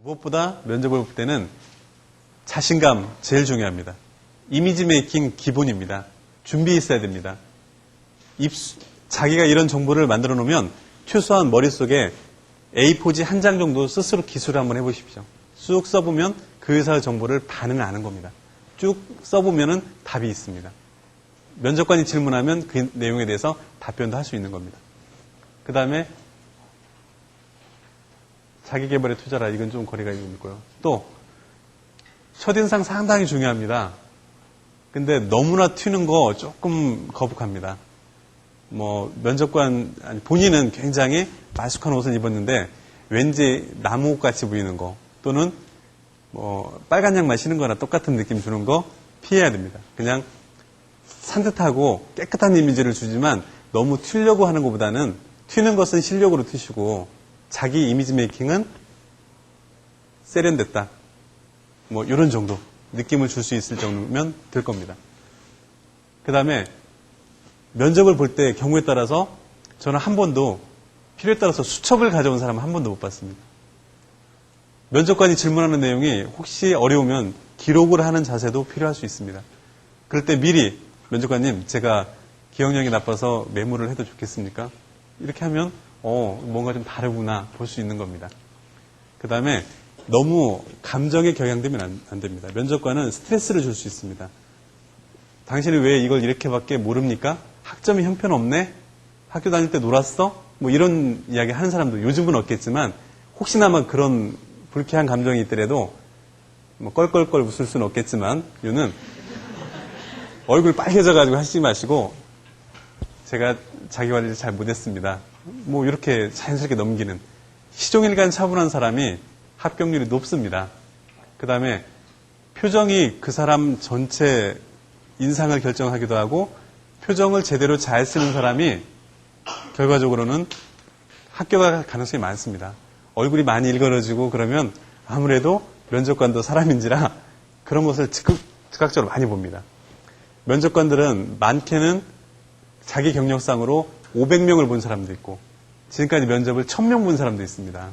무엇보다 면접을 볼 때는 자신감 제일 중요합니다. 이미지 메이킹 기본입니다. 준비 있어야 됩니다. 자기가 이런 정보를 만들어 놓으면 최소한 머릿속에 A4지 한 장 정도 스스로 기술을 한번 해보십시오. 쭉 써보면 그 회사의 정보를 반은 아는 겁니다. 쭉 써보면 답이 있습니다. 면접관이 질문하면 그 내용에 대해서 답변도 할 수 있는 겁니다. 그 다음에 자기개발에 투자라. 이건 좀 거리가 있고요. 또 첫인상 상당히 중요합니다. 근데 너무나 튀는 거 조금 거북합니다. 면접관, 본인은 굉장히 말쑥한 옷을 입었는데 왠지 나무옷 같이 보이는 거 또는 빨간 약 마시는 거나 똑같은 느낌 주는 거 피해야 됩니다. 그냥 산뜻하고 깨끗한 이미지를 주지만 너무 튀려고 하는 것보다는 튀는 것은 실력으로 튀시고 자기 이미지 메이킹은 세련됐다. 이런 정도 느낌을 줄 수 있을 정도면 될 겁니다. 그 다음에 면접을 볼 때 경우에 따라서 저는 한 번도 필요에 따라서 수첩을 가져온 사람은 한 번도 못 봤습니다. 면접관이 질문하는 내용이 혹시 어려우면 기록을 하는 자세도 필요할 수 있습니다. 그럴 때 미리 면접관님 제가 기억력이 나빠서 메모를 해도 좋겠습니까? 이렇게 하면 뭔가 좀 다르구나 볼 수 있는 겁니다. 그 다음에 너무 감정에 경향되면 안 됩니다. 면접관은 스트레스를 줄 수 있습니다. 당신이 왜 이걸 이렇게밖에 모릅니까? 학점이 형편없네? 학교 다닐 때 놀았어? 이런 이야기 하는 사람도 요즘은 없겠지만 혹시나마 그런 불쾌한 감정이 있더라도 껄껄껄 웃을 수는 없겠지만 요는 얼굴 빨개져가지고 하시지 마시고 제가 자기 관리를 잘 못했습니다. 이렇게 자연스럽게 넘기는 시종일관 차분한 사람이 합격률이 높습니다. 그 다음에 표정이 그 사람 전체 인상을 결정하기도 하고 표정을 제대로 잘 쓰는 사람이 결과적으로는 합격할 가능성이 많습니다. 얼굴이 많이 일그러지고 그러면 아무래도 면접관도 사람인지라 그런 것을 즉각적으로 많이 봅니다. 면접관들은 많게는 자기 경력상으로 500명을 본 사람도 있고 지금까지 면접을 1000명 본 사람도 있습니다.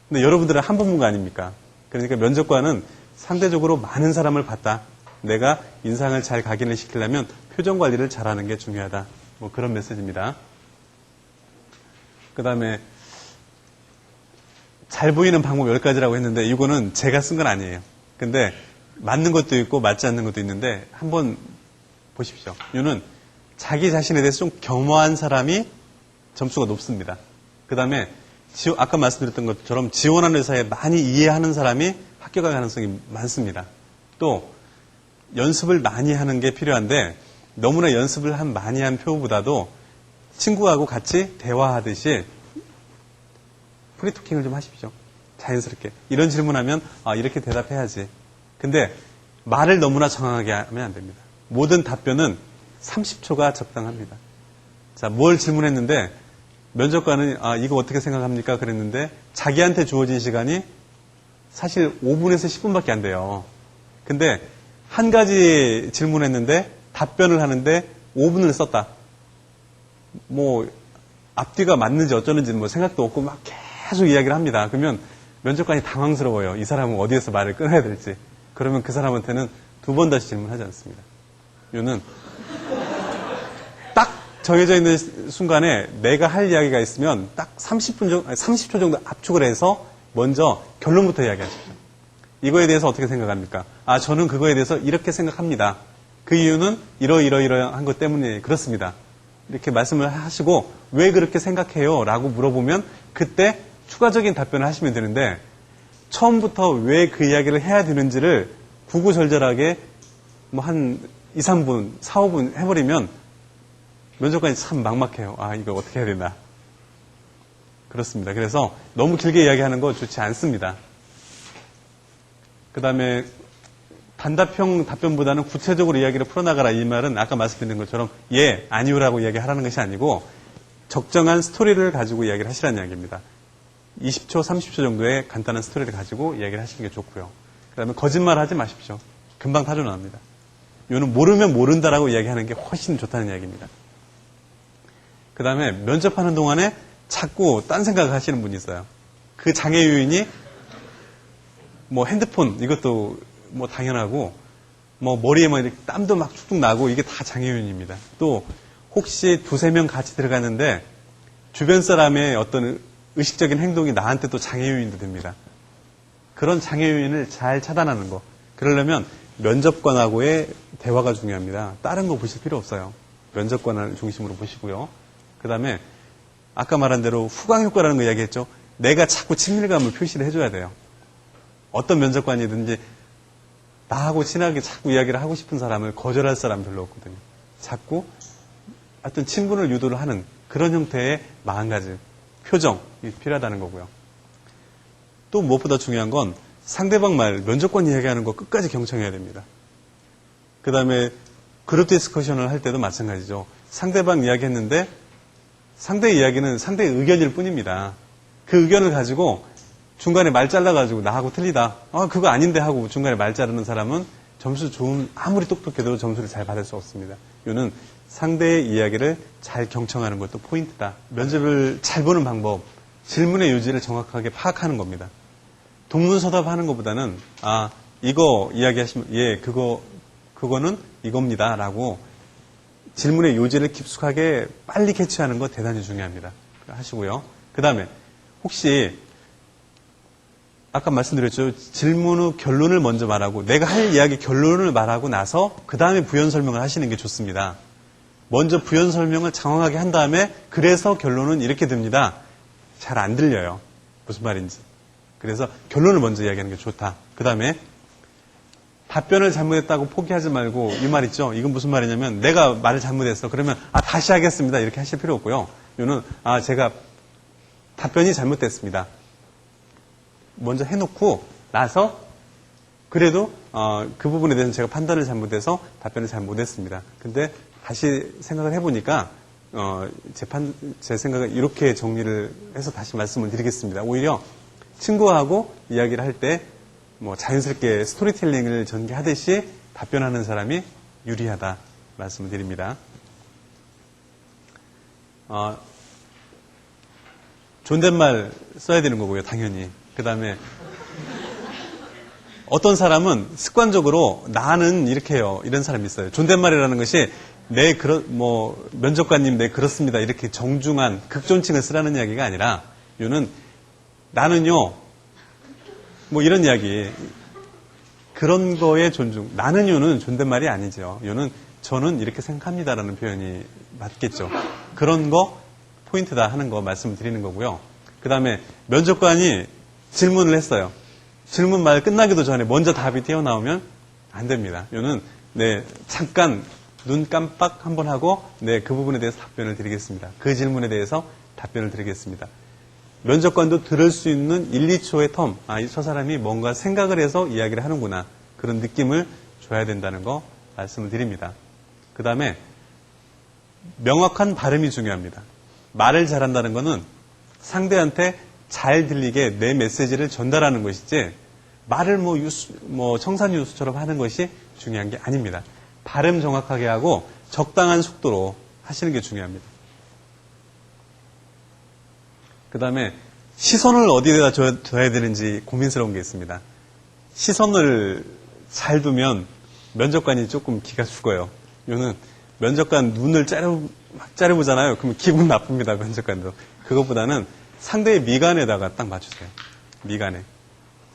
근데 여러분들은 한 번 본 거 아닙니까? 그러니까 면접관은 상대적으로 많은 사람을 봤다. 내가 인상을 잘 각인을 시키려면 표정 관리를 잘하는 게 중요하다. 그런 메시지입니다. 그 다음에 잘 보이는 방법 10가지라고 했는데 이거는 제가 쓴 건 아니에요. 근데 맞는 것도 있고 맞지 않는 것도 있는데 한번 보십시오. 이거는 자기 자신에 대해서 좀 겸허한 사람이 점수가 높습니다. 그 다음에 아까 말씀드렸던 것처럼 지원하는 회사에 많이 이해하는 사람이 합격할 가능성이 많습니다. 또 연습을 많이 하는 게 필요한데 너무나 연습을 많이 한 표보다도 친구하고 같이 대화하듯이 프리토킹을 좀 하십시오. 자연스럽게. 이런 질문하면 이렇게 대답해야지. 근데 말을 너무나 정확하게 하면 안 됩니다. 모든 답변은 30초가 적당합니다. 자, 뭘 질문했는데 면접관은 이거 어떻게 생각합니까? 그랬는데 자기한테 주어진 시간이 사실 5분에서 10분밖에 안 돼요. 근데 한 가지 질문했는데 답변을 하는데 5분을 썼다. 앞뒤가 맞는지 어쩌는지 생각도 없고 막 계속 이야기를 합니다. 그러면 면접관이 당황스러워요. 이 사람은 어디에서 말을 끊어야 될지. 그러면 그 사람한테는 2번 다시 질문하지 않습니다. 이거는 딱 정해져 있는 순간에 내가 할 이야기가 있으면 딱 30초 정도 압축을 해서 먼저 결론부터 이야기하십시오. 이거에 대해서 어떻게 생각합니까? 저는 그거에 대해서 이렇게 생각합니다. 그 이유는 이러이러한 것 때문에 그렇습니다. 이렇게 말씀을 하시고 왜 그렇게 생각해요? 라고 물어보면 그때 추가적인 답변을 하시면 되는데 처음부터 왜 그 이야기를 해야 되는지를 구구절절하게 한 2, 3분, 4, 5분 해버리면 면접관이 참 막막해요. 이거 어떻게 해야 되나. 그렇습니다. 그래서 너무 길게 이야기하는 거 좋지 않습니다. 그 다음에 단답형 답변보다는 구체적으로 이야기를 풀어나가라. 이 말은 아까 말씀드린 것처럼 아니요라고 이야기하라는 것이 아니고 적정한 스토리를 가지고 이야기를 하시라는 이야기입니다. 20초, 30초 정도의 간단한 스토리를 가지고 이야기를 하시는 게 좋고요. 그 다음에 거짓말 하지 마십시오. 금방 타져나옵니다. 이거는 모르면 모른다라고 이야기하는 게 훨씬 좋다는 이야기입니다. 그 다음에 면접하는 동안에 자꾸 딴 생각을 하시는 분이 있어요. 그 장애 요인이 뭐 핸드폰 이것도 뭐 당연하고 뭐 머리에 막 이렇게 땀도 막 쭉쭉 나고 이게 다 장애 요인입니다. 또 혹시 두세 명 같이 들어갔는데 주변 사람의 어떤 의식적인 행동이 나한테 또 장애 요인도 됩니다. 그런 장애 요인을 잘 차단하는 거. 그러려면 면접관하고의 대화가 중요합니다. 다른 거 보실 필요 없어요. 면접관을 중심으로 보시고요. 그 다음에 아까 말한 대로 후광 효과라는 거 이야기했죠. 내가 자꾸 친밀감을 표시를 해줘야 돼요. 어떤 면접관이든지 나하고 친하게 자꾸 이야기를 하고 싶은 사람을 거절할 사람 별로 없거든요. 자꾸 어떤 친분을 유도를 하는 그런 형태의 마음가짐, 표정이 필요하다는 거고요. 또 무엇보다 중요한 건 상대방 말, 면접관 이야기하는 거 끝까지 경청해야 됩니다. 그 다음에 그룹 디스커션을 할 때도 마찬가지죠. 상대방 이야기했는데 상대의 이야기는 상대의 의견일 뿐입니다. 그 의견을 가지고 중간에 말 잘라가지고 나하고 틀리다. 그거 아닌데 하고 중간에 말 자르는 사람은 점수 좋은, 아무리 똑똑해도 점수를 잘 받을 수 없습니다. 이거는 상대의 이야기를 잘 경청하는 것도 포인트다. 면접을 잘 보는 방법, 질문의 요지를 정확하게 파악하는 겁니다. 동문서답하는 것보다는 이거 이야기하시면 예, 그거는 이겁니다 라고 질문의 요지를 깊숙하게 빨리 캐치하는 거 대단히 중요합니다. 하시고요. 그 다음에 혹시 아까 말씀드렸죠. 질문 후 결론을 먼저 말하고 내가 할 이야기 결론을 말하고 나서 그 다음에 부연 설명을 하시는 게 좋습니다. 먼저 부연 설명을 장황하게 한 다음에 그래서 결론은 이렇게 됩니다. 잘 안 들려요. 무슨 말인지. 그래서 결론을 먼저 이야기하는 게 좋다. 그 다음에 답변을 잘못했다고 포기하지 말고 이 말 있죠. 이건 무슨 말이냐면 내가 말을 잘못했어. 그러면 다시 하겠습니다. 이렇게 하실 필요 없고요. 이거는 제가 답변이 잘못됐습니다. 먼저 해놓고 나서 그래도 그 부분에 대해서는 제가 판단을 잘못해서 답변을 잘 못했습니다. 근데 다시 생각을 해보니까 제 생각은 이렇게 정리를 해서 다시 말씀을 드리겠습니다. 오히려 친구하고 이야기를 할 때 뭐 자연스럽게 스토리텔링을 전개하듯이 답변하는 사람이 유리하다 말씀을 드립니다. 존댓말 써야 되는 거고요, 당연히. 그 다음에 어떤 사람은 습관적으로 나는 이렇게 해요. 이런 사람이 있어요. 존댓말이라는 것이 면접관님, 그렇습니다. 이렇게 정중한 극존칭을 쓰라는 이야기가 아니라, 이거는 나는요, 뭐 이런 이야기. 그런 거에 존중. 나는요는 존댓말이 아니죠. 이거는 저는 이렇게 생각합니다라는 표현이 맞겠죠. 그런 거 포인트다 하는 거 말씀을 드리는 거고요. 그 다음에 면접관이 질문을 했어요. 질문 말 끝나기도 전에 먼저 답이 튀어나오면 안 됩니다. 이거는 잠깐 눈 깜빡 한번 하고 그 부분에 대해서 답변을 드리겠습니다. 그 질문에 대해서 답변을 드리겠습니다. 면접관도 들을 수 있는 1, 2초의 텀, 저 사람이 뭔가 생각을 해서 이야기를 하는구나. 그런 느낌을 줘야 된다는 거 말씀을 드립니다. 그 다음에 명확한 발음이 중요합니다. 말을 잘한다는 거는 상대한테 잘 들리게 내 메시지를 전달하는 것이지 말을 청산유수처럼 하는 것이 중요한 게 아닙니다. 발음 정확하게 하고 적당한 속도로 하시는 게 중요합니다. 그 다음에 시선을 어디에다 둬야 되는지 고민스러운 게 있습니다. 시선을 잘 두면 면접관이 조금 기가 죽어요. 이거는 면접관 눈을 째려보잖아요. 그러면 기분 나쁩니다. 면접관도. 그것보다는 상대의 미간에다가 딱 맞추세요. 미간에.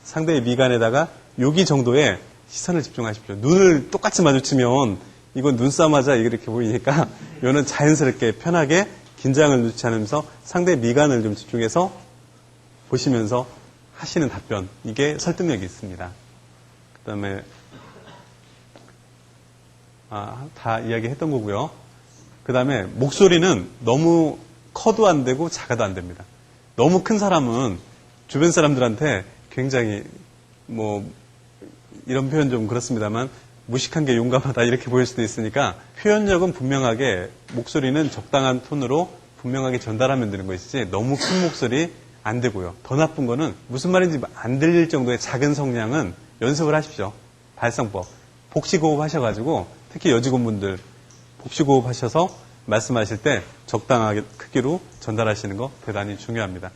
상대의 미간에다가 여기 정도의 시선을 집중하십시오. 눈을 똑같이 마주치면 이건 눈싸움하자 이렇게 보이니까 이거는 자연스럽게 편하게 긴장을 놓지 않으면서 상대의 미간을 좀 집중해서 보시면서 하시는 답변. 이게 설득력이 있습니다. 그 다음에 다 이야기했던 거고요. 그 다음에 목소리는 너무 커도 안 되고 작아도 안 됩니다. 너무 큰 사람은 주변 사람들한테 굉장히 이런 표현 좀 그렇습니다만 무식한 게 용감하다 이렇게 보일 수도 있으니까 표현력은 분명하게 목소리는 적당한 톤으로 분명하게 전달하면 되는 것이지 너무 큰 목소리 안 되고요. 더 나쁜 거는 무슨 말인지 안 들릴 정도의 작은 성량은 연습을 하십시오. 발성법. 복식호흡 하셔가지고 특히 여직원분들 복식호흡 하셔서 말씀하실 때 적당하게 크기로 전달하시는 거 대단히 중요합니다.